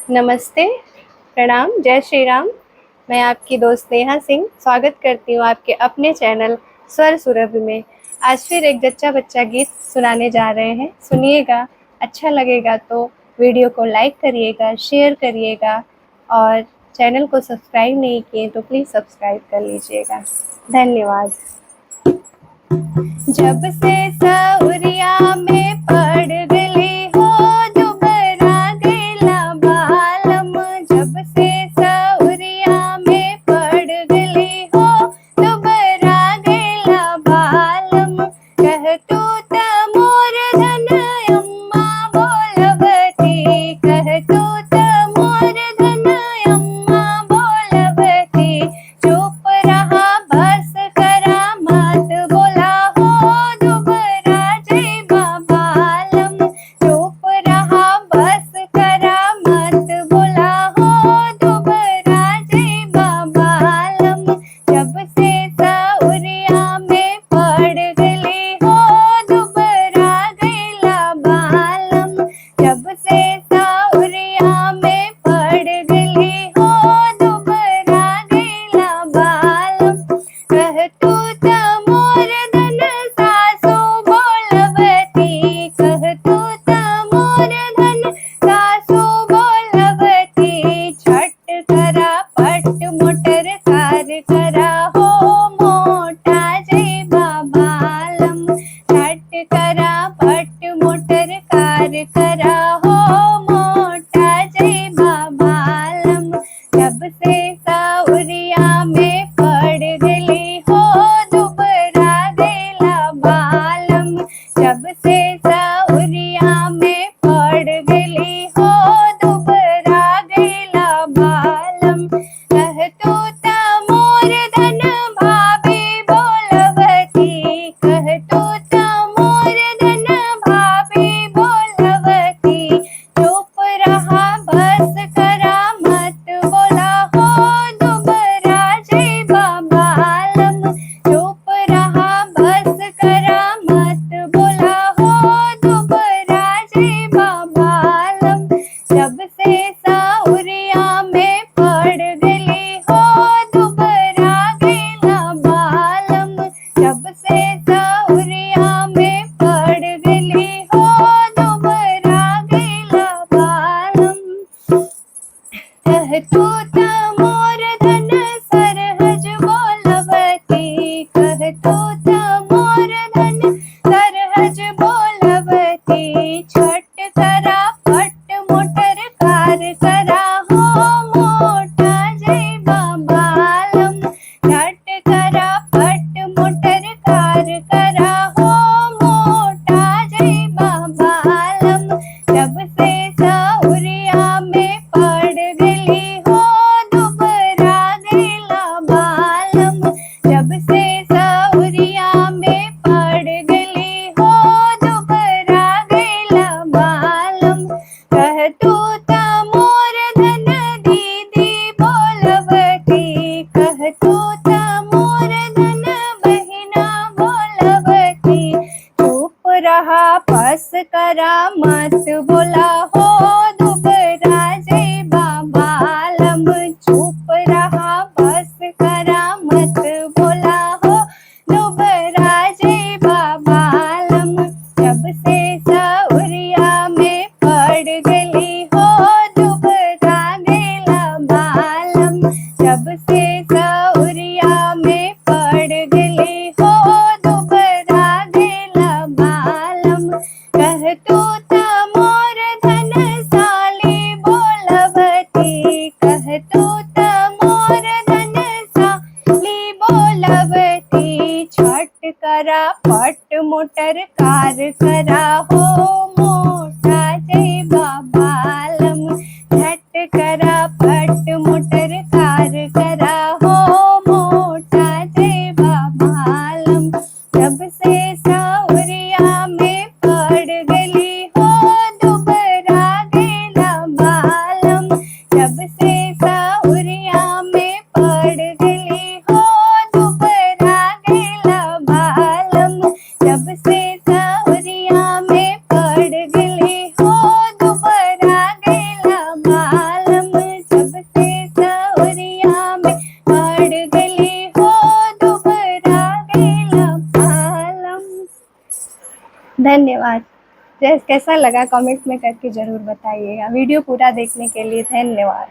नमस्ते, प्रणाम, जय श्री राम। मैं आपकी दोस्त नेहा सिंह स्वागत करती हूँ आपके अपने चैनल स्वर सुरभि में। आज फिर एक जच्चा बच्चा गीत सुनाने जा रहे हैं, सुनिएगा। अच्छा लगेगा तो वीडियो को लाइक करिएगा, शेयर करिएगा और चैनल को सब्सक्राइब नहीं किए तो प्लीज़ सब्सक्राइब कर लीजिएगा। धन्यवाद। जब से सौरिया में पड़ गली हो दुबरा गैला बालम, जब से सौरिया में पड़ गली हो दुबरा गैला बालम, कह तू त मोर धन अम्मा बोलबती, कह तू त मोर धन अम्मा बोलबती, चुप रहा बस करा मत बोला हो दुबरा जैबा बालम, चुप रहा बस करा मत बोला हो दुबरा जैबा बालम, जब से सौरिया में पड़ गली हो दुबरा गैला बालम, जब से सौरिया में पड़ गली हो दुबरा गैला बालम, कह तू त मोर धन सासु बोलबती, कह तू त मोर धन सासु बोलबती, छट करा पट मोटर कार करा हो मोटा जैबा बालम, छट करा पट मोटर कार करा हो मोटा जैबा बालम, जब से सौरिया में पड़ गली हो दुबरा गैला बालम, जब से सौरिया में पड़ गली हो दुबरा गैला बालम, कह तू त मोर धन भाभी बोलबती, कह तू त मोर धन भाभी बोलबती, चुप रहा बस करा मत बोला हो दुबरा जैबा बालम, चुप रहा बस करा मत बोला हो दुबरा जैबा बालम, जब से सौरिया में पड़ गली हो दुबरा गैला बालम, जब से सौरिया में पड़ गली हो दुबरा गैला बालम, कह तू त मोर धन सरहज बोलबती, कह तू त मोर धन सरहज बोलबती, छट करा पट मोटर कार करा हो मोटा जैबा बालम, छट करा पट मोटर कार करा हो मोटा जैबा बालम, जब से सौरिया में पड़ गली हो दुबरा गैला बालम, जब से सौरिया में पड़ गली हो दुबरा गैला बालम, कह तू त मोर धन दीदी बोलबती, कह तू त मोर धन बहिना बोलबती, चुप रहा बस करा मत बोला हो दुबरा जैबा बालम, चुप रहा बस करा मत बोला हो दुबरा जैबा बालम, जब से सौरिया में पड़ गली हो दुबरा गैला बालम, जब से सौरिया में पड़ गली हो दुबरा गैला बालम, कह तू त मोर धन साली बोलबती, कह तू त मोर धन साली बोलबती, छट करा पट मोटर कार करा हो मोटा जैबा बालम, छट करा पट मोटर कार करा हो मोटा जैबा बालम, जब से सौरिया में पड़ गली हो दुबरा गैला बालम, जब से सौरिया में पड़ गली हो दुबरा गैला बालम, जब से सौरिया में पड़ धन्यवाद। जैस कैसा लगा कमेंट में करके ज़रूर बताइएगा। वीडियो पूरा देखने के लिए धन्यवाद।